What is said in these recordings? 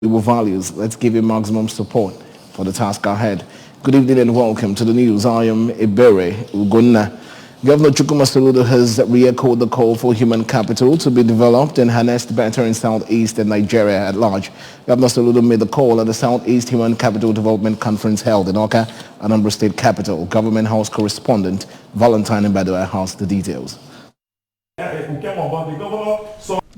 values. Let's give him maximum support for the task ahead. Good evening and welcome to the news. I am Ebere Ugonna. Governor Chukwuma Soludo has re-echoed the call for human capital to be developed and harnessed better in Southeast and Nigeria at large. Governor Soludo made the call at the Southeast Human Capital Development Conference held in Awka, Anambra State Capital. Government House correspondent Valentine Mbadua has the details.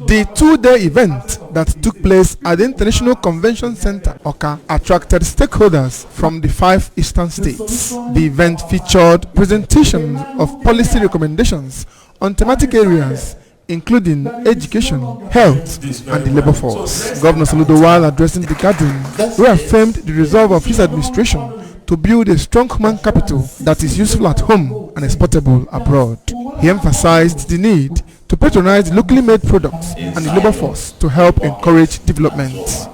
The two-day event that took place at the International Convention Center, Awka, attracted stakeholders from the 5 eastern states. The event featured presentations of policy recommendations on thematic areas including education, health, and the labor force. Governor Soludo, while addressing the gathering, reaffirmed the resolve of his administration to build a strong human capital that is useful at home and exportable abroad. He emphasized the need to patronize locally made products and the labor force to help encourage development.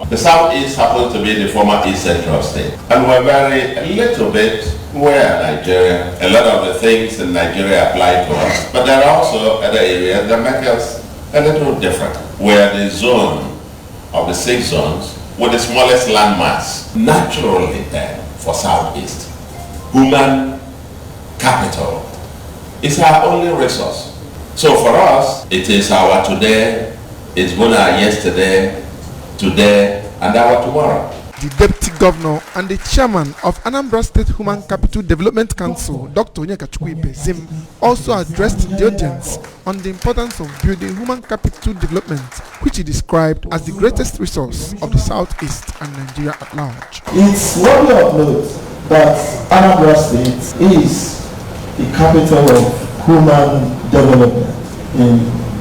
The Southeast happens to be the former East Central state, and we're a little bit where Nigeria. A lot of the things in Nigeria apply to us, but there are also other areas that make us a little different. We're the zone of the 6 zones with the smallest landmass. Naturally then, for Southeast, human capital is our only resource. So for us, it is our today, it's going our yesterday, today, and our tomorrow. The Deputy Governor and the Chairman of Anambra State Human Capital Development Council, Dr. Onyeka Chukwuibe Zim, also addressed the audience on the importance of building human capital development, which he described as the greatest resource of the Southeast and Nigeria at large. It's worthy of note that Anambra State is the capital of human development in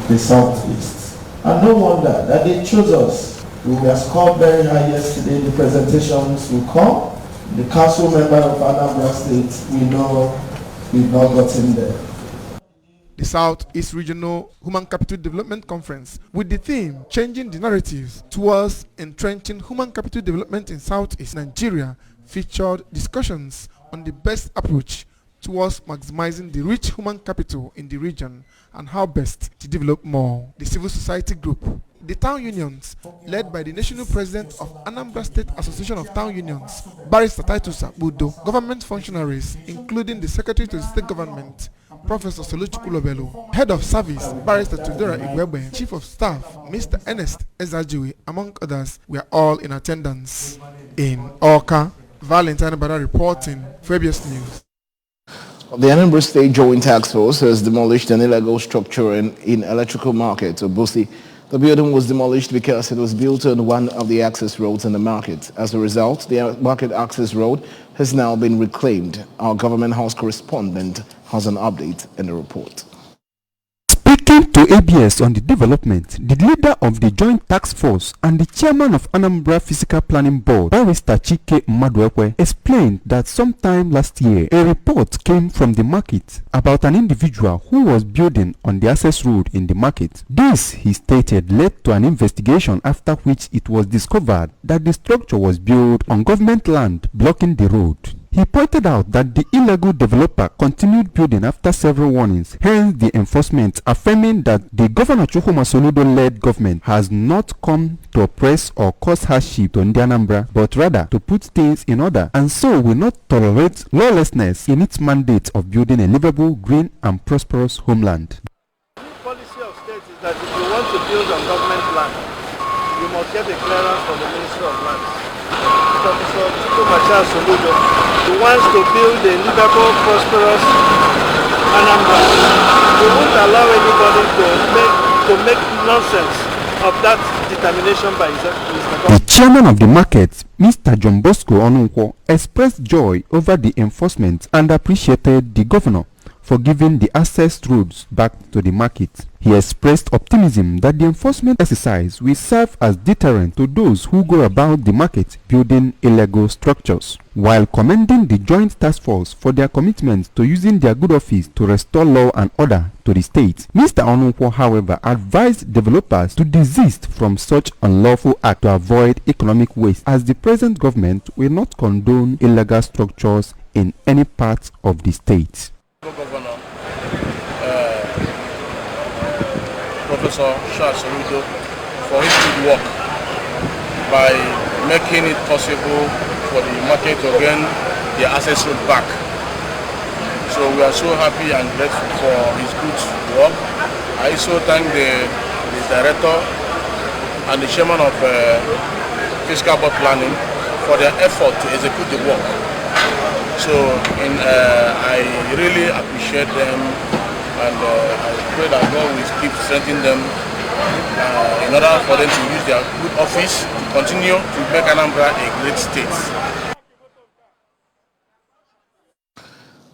the Southeast. And no wonder that they chose us. We were scored very high yesterday. The presentations will come. The council member of Anambra State, we know we've not gotten there. The Southeast Regional Human Capital Development Conference, with the theme Changing the Narratives Towards Entrenching Human Capital Development in Southeast Nigeria, featured discussions on the best approach towards maximizing the rich human capital in the region and how best to develop more. The civil society group, the town unions, led by the national president of Anambra State Association of Town Unions, Barrister Titus Abudo, government functionaries, including the Secretary to the State Government, Professor Soluchukwu Lobelu, Head of Service, Barrister Tudora Igwebe, Chief of Staff, Mr. Ernest Ezajiwe, among others, were all in attendance. In Awka, Valentine Mbadua reporting for ABS News. The Anambra State Joint Task Force has demolished an illegal structure in electrical market, Obusi. The building was demolished because it was built on one of the access roads in the market. As a result, the market access road has now been reclaimed. Our Government House correspondent has an update in the report. Speaking to ABS on the development, the leader of the Joint Task Force and the chairman of Anambra Physical Planning Board, Barrister Chike Mmaduekwe, explained that sometime last year, a report came from the market about an individual who was building on the access road in the market. This, he stated, led to an investigation, after which it was discovered that the structure was built on government land, blocking the road. He pointed out that the illegal developer continued building after several warnings, hence the enforcement, affirming that the Governor Chukwuma Soludo-led government has not come to oppress or cause hardship to Anambra, but rather to put things in order, and so will not tolerate lawlessness in its mandate of building a livable, green and prosperous homeland. The policy of state is that if you want to build on government land, you must get a clearance from the Ministry of Lands. Professor Chukwuma Soludo, who wants to build a livable, prosperous Anambra. We won't allow anybody to make nonsense of that determination by his government. The chairman of the market, Mr. John Bosco Onunkwo, expressed joy over the enforcement and appreciated the governor for giving the access roads back to the market. He expressed optimism that the enforcement exercise will serve as deterrent to those who go about the market building illegal structures, while commending the Joint Task Force for their commitment to using their good office to restore law and order to the state. Mr. Onunkwo, however, advised developers to desist from such unlawful acts to avoid economic waste, as the present government will not condone illegal structures in any part of the state. Governor Professor Soludo for his good work by making it possible for the market to gain their access road back. So we are so happy and grateful for his good work. I also thank the director and the chairman of fiscal board planning for their effort to execute the work. So I really appreciate them, and I pray that God will keep strengthening them in order for them to use their good office to continue to make Anambra a great state.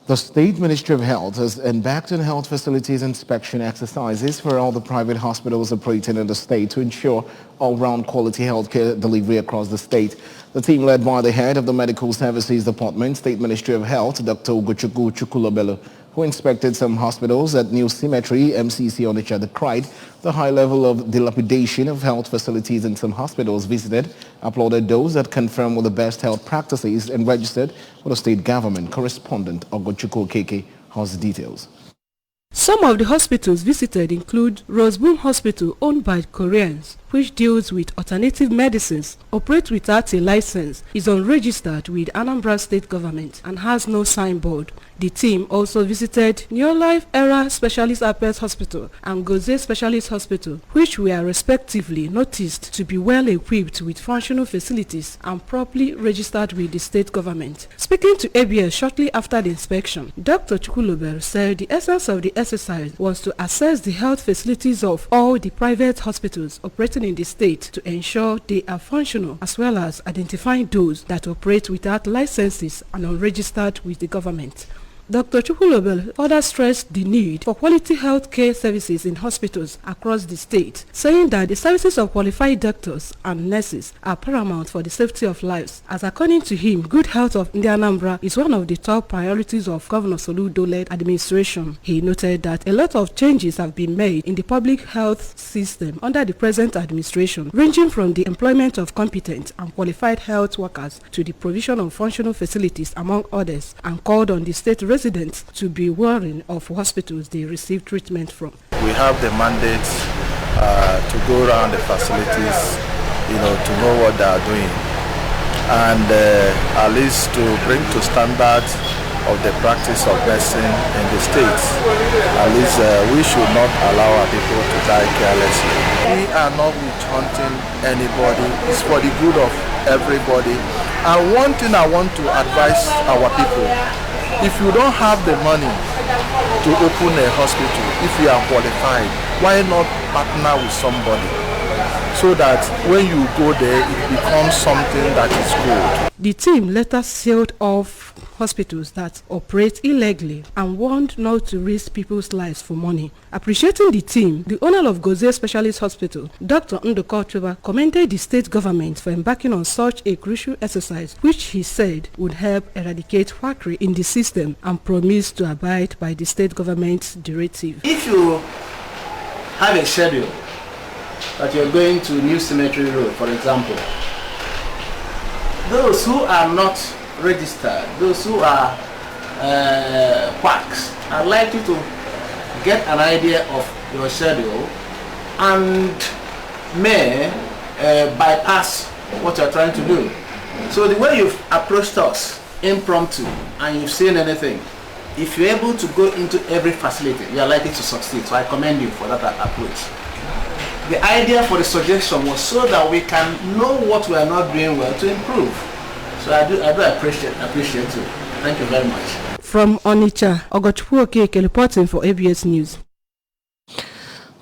The State Ministry of Health has embarked on health facilities inspection exercises for all the private hospitals operating in the state to ensure all-round quality healthcare delivery across the state. The team led by the head of the Medical Services Department, State Ministry of Health, Dr. Ugochukwu Chukwulobelu, who inspected some hospitals at New Cemetery, MCC Onitsha, decried the high level of dilapidation of health facilities in some hospitals visited, applauded those that confirmed with the best health practices and registered with the state government. Correspondent Ogochukwu Keke has the details. Some of the hospitals visited include Roseboom Hospital, owned by Koreans, which deals with alternative medicines, operates without a license, is unregistered with Anambra State Government, and has no signboard. The team also visited New Life Era Specialist Apples Hospital and Goze Specialist Hospital, which were respectively noticed to be well equipped with functional facilities and properly registered with the state government. Speaking to ABS shortly after the inspection, Dr. Chukwulobelu said the essence of the exercise was to assess the health facilities of all the private hospitals operating in the state to ensure they are functional, as well as identifying those that operate without licenses and unregistered with the government. Dr. Chukwulobelu further stressed the need for quality health care services in hospitals across the state, saying that the services of qualified doctors and nurses are paramount for the safety of lives, as according to him, good health of Anambra is one of the top priorities of Governor Soludo-led administration. He noted that a lot of changes have been made in the public health system under the present administration, ranging from the employment of competent and qualified health workers to the provision of functional facilities, among others, and called on the state residents to be wary of hospitals they receive treatment from. We have the mandate to go around the facilities, to know what they are doing, and at least to bring to standard of the practice of medicine in the states. At least we should not allow our people to die carelessly. We are not witch hunting anybody. It's for the good of everybody. And one thing I want to advise our people: if you don't have the money to open a hospital, if you are qualified, why not partner with somebody so that when you go there, it becomes something that is good. The team later sealed off hospitals that operate illegally and warned not to risk people's lives for money. Appreciating the team, the owner of Goze Specialist Hospital, Dr. Ndoko Chuba, commended the state government for embarking on such a crucial exercise, which he said would help eradicate quackery in the system, and promised to abide by the state government's directive. If you have a schedule that you're going to New Cemetery Road, for example, those who are not registered, those who are quacks, are likely to get an idea of your schedule and may bypass what you're trying to do. So the way you've approached us impromptu and you've seen anything, if you're able to go into every facility, you are likely to succeed. So I commend you for that approach. The idea for the suggestion was so that we can know what we are not doing well to improve. So I do appreciate you. Thank you very much. From Onitsha, Ogochukwu Okeke reporting for ABS News.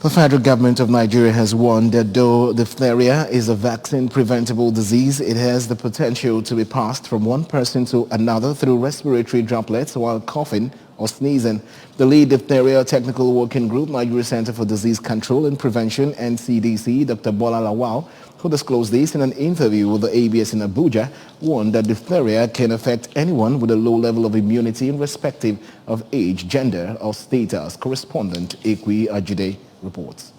The federal government of Nigeria has warned that though diphtheria is a vaccine-preventable disease, it has the potential to be passed from one person to another through respiratory droplets while coughing or sneezing. The lead diphtheria technical working group, Nigeria Center for Disease Control and Prevention, NCDC, Dr. Bola Lawal, who disclosed this in an interview with the ABS in Abuja, warned that diphtheria can affect anyone with a low level of immunity irrespective of age, gender, or status. Correspondent Ekwi Ajide reports.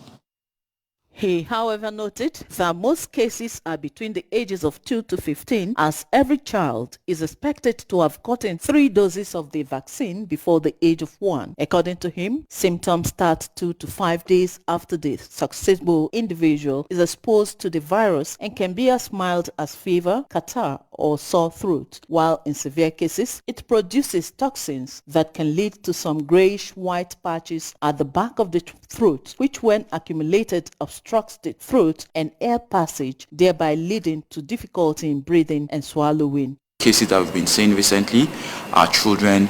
He, however, noted that most cases are between the ages of 2 to 15, as every child is expected to have gotten 3 doses of the vaccine before the age of 1. According to him, symptoms start 2 to 5 days after the susceptible individual is exposed to the virus and can be as mild as fever, catarrh, or sore throat, while in severe cases, it produces toxins that can lead to some grayish-white patches at the back of the throat, which when accumulated obstructs the throat and air passage, thereby leading to difficulty in breathing and swallowing. Cases that we've been seeing recently are children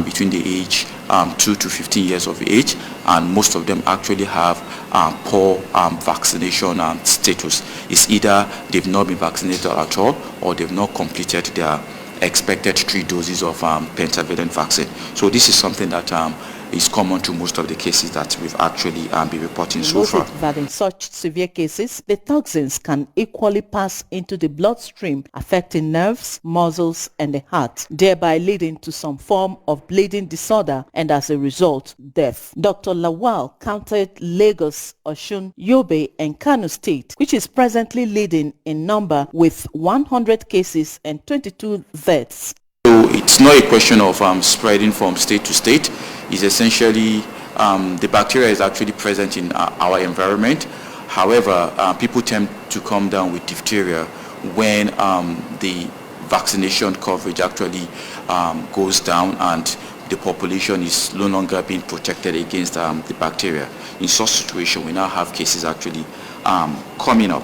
between the age 2 to 15 years of age, and most of them actually have poor vaccination status. It's either they've not been vaccinated at all or they've not completed their expected 3 doses of pentavalent vaccine. So this is something that is common to most of the cases that we've actually been reporting so far. That in such severe cases, the toxins can equally pass into the bloodstream, affecting nerves, muscles, and the heart, thereby leading to some form of bleeding disorder and as a result, death. Dr. Lawal counted Lagos, Osun, Yobe, and Kano State, which is presently leading in number with 100 cases and 22 deaths. So it's not a question of spreading from state to state. It's essentially the bacteria is actually present in our environment. However, people tend to come down with diphtheria when the vaccination coverage actually goes down and the population is no longer being protected against the bacteria. In such situation, we now have cases actually coming up.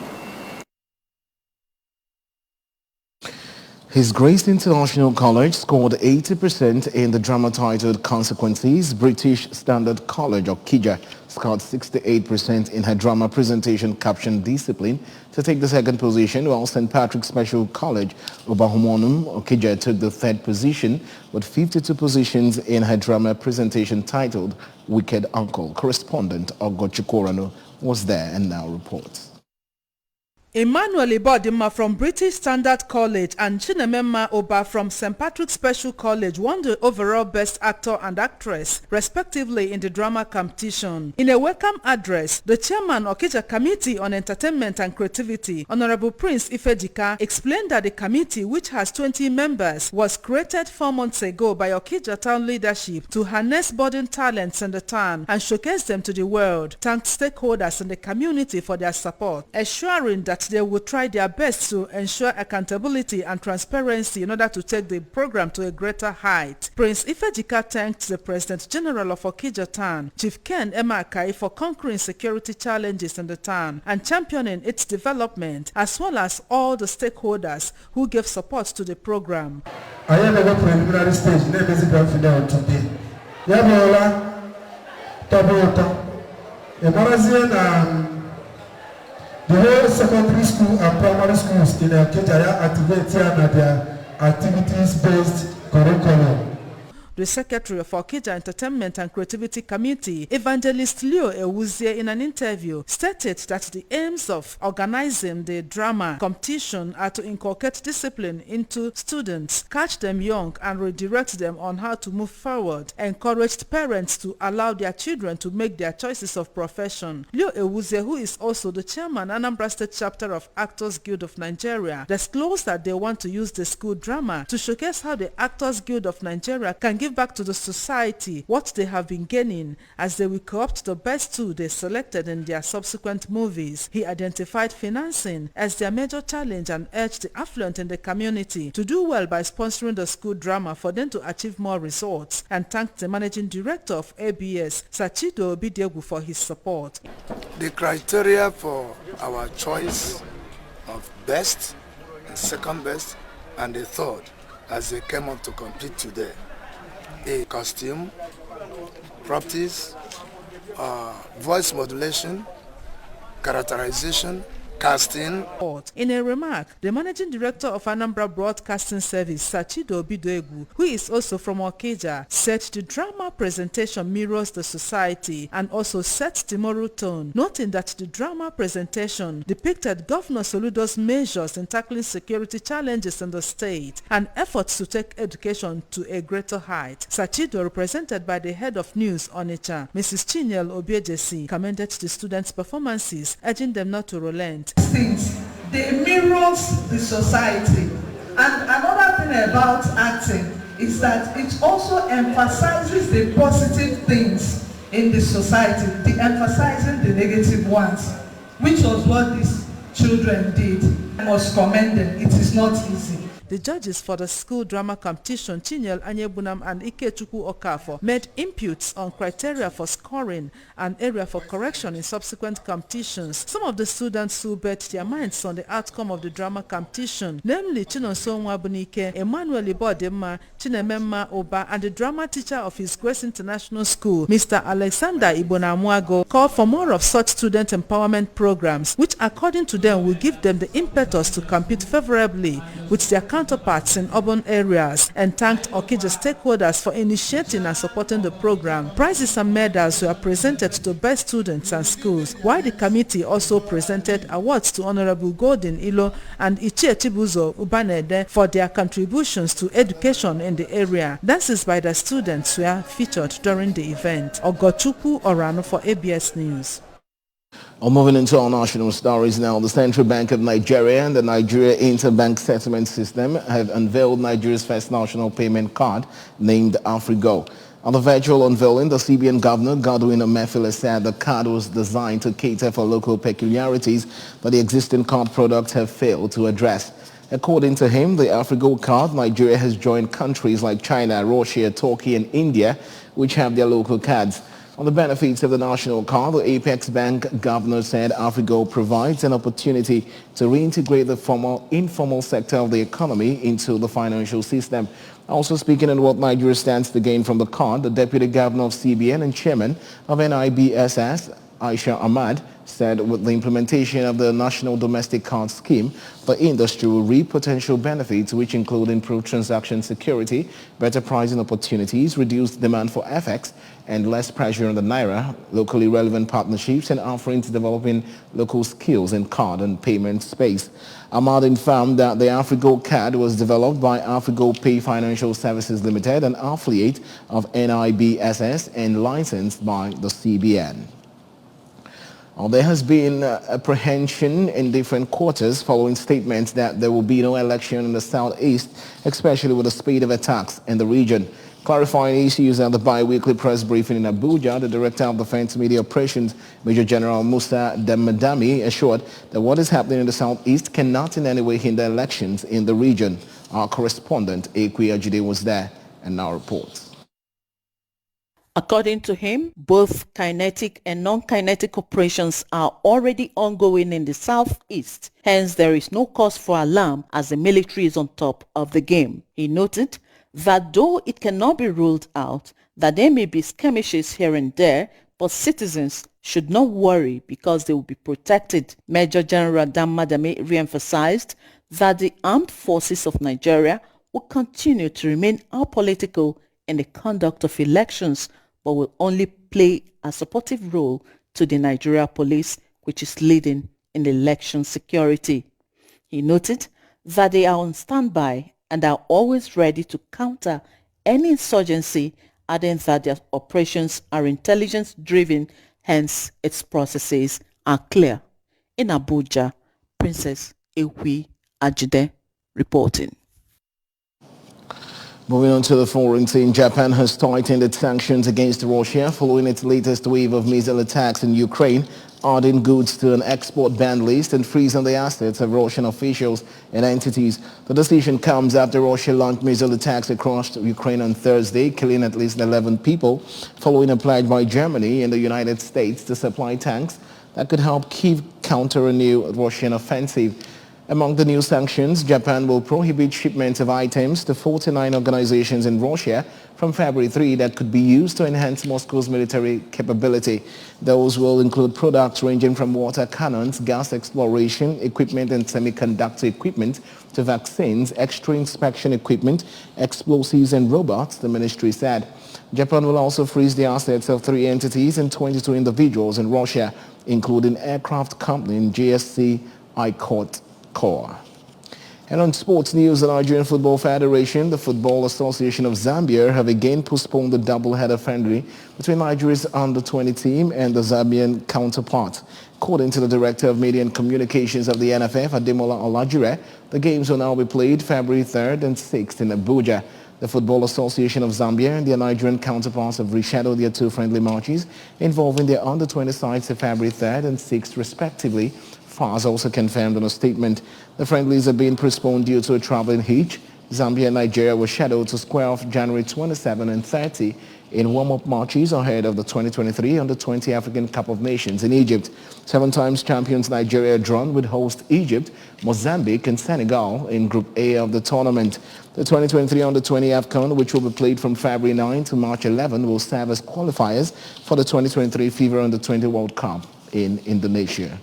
His Grace International College scored 80% in the drama titled Consequences. British Standard College, or KIJA, scored 68% in her drama presentation captioned Discipline to take the second position, while St. Patrick's Special College, Obahumonum, or KIJA, took the third position with 52 positions in her drama presentation titled Wicked Uncle. Correspondent Ogochukorano was there and now reports. Emmanuel Ibodima from British Standard College and Chinemema Oba from St. Patrick's Special College won the overall Best Actor and Actress, respectively, in the drama competition. In a welcome address, the chairman of Okija Committee on Entertainment and Creativity, Honorable Prince Ifejika, explained that the committee, which has 20 members, was created 4 months ago by Okija town leadership to harness budding talents in the town and showcase them to the world. Thanked stakeholders in the community for their support, assuring that they will try their best to ensure accountability and transparency in order to take the program to a greater height. Prince Ifejika thanked the President General of Okija Town, Chief Ken Emakai, for conquering security challenges in the town and championing its development, as well as all the stakeholders who gave support to the program. I am at a preliminary stage, name is grand finale today. Yabola, Tabota, Emarazian, the whole secondary school and primary schools in Okija activate their activities-based curriculum. The Secretary of Okija Entertainment and Creativity Committee, Evangelist Leo Ewuzie, in an interview, stated that the aims of organizing the drama competition are to inculcate discipline into students, catch them young and redirect them on how to move forward, encouraged parents to allow their children to make their choices of profession. Leo Ewuzie, who is also the chairman, Anambra State Chapter of Actors Guild of Nigeria, disclosed that they want to use the school drama to showcase how the Actors Guild of Nigeria can give back to the society what they have been gaining, as they will co-opt the best 2 they selected in their subsequent movies. He identified financing as their major challenge and urged the affluent in the community to do well by sponsoring the school drama for them to achieve more results, and thanked the managing director of ABS, Sachido Obidiegu, for his support. The criteria for our choice of best, the second best, and the third, as they came up to compete today, a costume, properties, voice modulation, characterization, casting. In a remark, the managing director of Anambra Broadcasting Service, Sachido Obidoegu, who is also from Okija, said the drama presentation mirrors the society and also sets the moral tone, noting that the drama presentation depicted Governor Soludo's measures in tackling security challenges in the state and efforts to take education to a greater height. Sachido, represented by the head of news Onitsha, Mrs. Chinyel Obiejesi, commended the students' performances, urging them not to relent. Things, they mirrors the society. And another thing about acting is that it also emphasizes the positive things in the society, de-emphasizing the negative ones, which was what these children did. I must commend them. It is not easy. The judges for the school drama competition, Chinyel Anyebunam and Ikechukwu Okafo, made inputs on criteria for scoring and area for correction in subsequent competitions. Some of the students who bet their minds on the outcome of the drama competition, namely Chinonso Nwabunike, Emmanuel Ibodema, Chinemema Oba, and the drama teacher of His Grace International School, Mr. Alexander Ibonamuago, called for more of such student empowerment programs, which according to them will give them the impetus to compete favorably with their counterparts in urban areas, and thanked Okija stakeholders for initiating and supporting the program. Prizes and medals were presented to best students and schools, while the committee also presented awards to Honorable Golden Ilo and Ichie Chibuzo Ubanede for their contributions to education in the area. Dances by the students were featured during the event. Ogochukwu Orano for ABS News. Moving into our national stories now, the Central Bank of Nigeria and the Nigeria Interbank Settlement System have unveiled Nigeria's first national payment card named Afrigo. On the virtual unveiling, the CBN Governor, Godwin Emefiele, said the card was designed to cater for local peculiarities that the existing card products have failed to address. According to him, the Afrigo card, Nigeria has joined countries like China, Russia, Turkey and India, which have their local cards. On the benefits of the national card, the Apex Bank governor said Afrigo provides an opportunity to reintegrate the informal sector of the economy into the financial system. Also speaking on what Nigeria stands to gain from the card, the deputy governor of CBN and chairman of NIBSS, Aisha Ahmad, said with the implementation of the National Domestic Card Scheme, the industry will reap potential benefits which include improved transaction security, better pricing opportunities, reduced demand for FX, and less pressure on the Naira, locally relevant partnerships, and offerings developing local skills in card and payment space. Ahmad informed that the Afrigo card was developed by Afrigo Pay Financial Services Limited, an affiliate of NIBSS and licensed by the CBN. There has been apprehension in different quarters following statements that there will be no election in the southeast, especially with the speed of attacks in the region. Clarifying issues at the bi-weekly press briefing in Abuja, the Director of Defense Media Operations, Major General Musa Damadami, assured that what is happening in the southeast cannot in any way hinder elections in the region. Our correspondent, Ekwe Ajide, was there and now reports. According to him, both kinetic and non-kinetic operations are already ongoing in the southeast. Hence, there is no cause for alarm as the military is on top of the game. He noted that though it cannot be ruled out that there may be skirmishes here and there, but citizens should not worry because they will be protected. Major General Damadame re-emphasized that the armed forces of Nigeria will continue to remain apolitical in the conduct of elections, but will only play a supportive role to the Nigeria police, which is leading in election security. He noted that they are on standby and are always ready to counter any insurgency, adding that their operations are intelligence-driven, hence its processes are clear. In Abuja, Princess Ekwe Ajide reporting. Moving on to the foreign scene, Japan has tightened its sanctions against Russia following its latest wave of missile attacks in Ukraine, adding goods to an export ban list and freezing the assets of Russian officials and entities. The decision comes after Russia launched missile attacks across Ukraine on Thursday, killing at least 11 people, following a pledge by Germany and the United States to supply tanks that could help Kyiv counter a new Russian offensive. Among the new sanctions, Japan will prohibit shipments of items to 49 organizations in Russia from February 3 that could be used to enhance Moscow's military capability. Those will include products ranging from water cannons, gas exploration equipment and semiconductor equipment to vaccines, X-ray inspection equipment, explosives and robots, the ministry said. Japan will also freeze the assets of 3 entities and 22 individuals in Russia, including aircraft company in JSC ICOT Corps. And on sports news, the Nigerian Football Federation, the Football Association of Zambia have again postponed the double-header friendly between Nigeria's under-20 team and the Zambian counterpart. According to the Director of Media and Communications of the NFF, Ademola Olajire, the games will now be played February 3rd and 6th in Abuja. The Football Association of Zambia and their Nigerian counterparts have rescheduled their 2 friendly matches involving their under-20 sides to February 3rd and 6th respectively. FAS also confirmed in a statement the friendlies are being postponed due to a traveling hitch. Zambia and Nigeria were scheduled to square off January 27 and 30 in warm-up matches ahead of the 2023 Under-20 African Cup of Nations in Egypt. 7 times champions Nigeria drawn would host Egypt, Mozambique and Senegal in Group A of the tournament. The 2023 Under-20 AFCON, which will be played from February 9 to March 11, will serve as qualifiers for the 2023 FIFA Under-20 World Cup in Indonesia.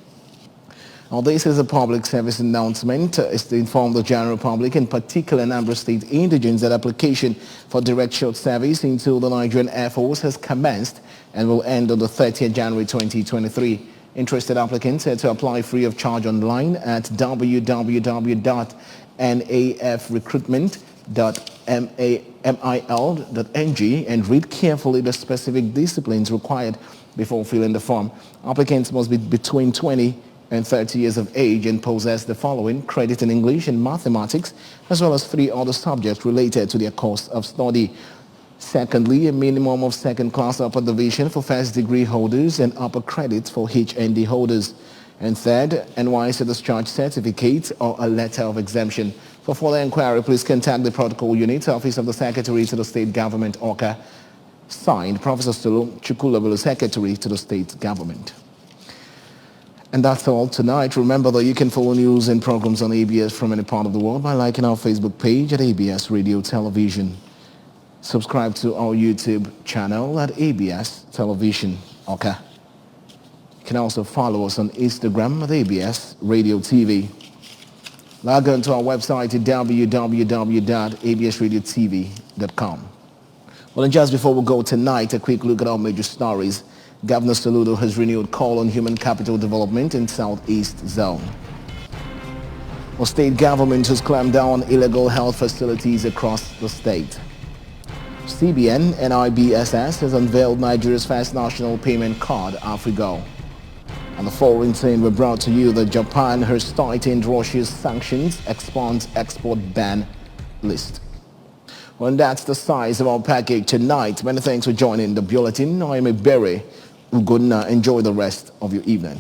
Now, this is a public service announcement. It's to inform the general public, in particular Anambra State indigents, that application for direct short service into the Nigerian Air Force has commenced and will end on the 30th January 2023. Interested applicants are to apply free of charge online at www.nafrecruitment.mil.ng and read carefully the specific disciplines required before filling the form. Applicants must be between 20 and 30 years of age and possess the following: credit in English and mathematics, as well as 3 other subjects related to their course of study. Secondly, a minimum of second-class upper division for first-degree holders and upper credits for HND holders. And third, NYSC discharge certificate or a letter of exemption. For further inquiry, please contact the Protocol Unit, Office of the Secretary to the State Government, ORCA. Signed, Professor Stulu Chukulabulu, Secretary to the State Government. And that's all tonight. Remember that you can follow news and programs on ABS from any part of the world by liking our Facebook page at ABS Radio Television. Subscribe to our YouTube channel at ABS Television. Okay. You can also follow us on Instagram at ABS Radio TV. Log on to our website at www.absradiotv.com. Well, and just before we go tonight, a quick look at our major stories. Governor Soludo has renewed call on human capital development in Southeast Zone. The state government has clamped down on illegal health facilities across the state. CBN and IBSS has unveiled Nigeria's first national payment card, Afrigo. And the following thing were brought to you that Japan has tightened Russia's sanctions, expands export ban list. Well, and that's the size of our package tonight. Many thanks for joining the bulletin. I am Ebere Ugonna. Enjoy the rest of your evening.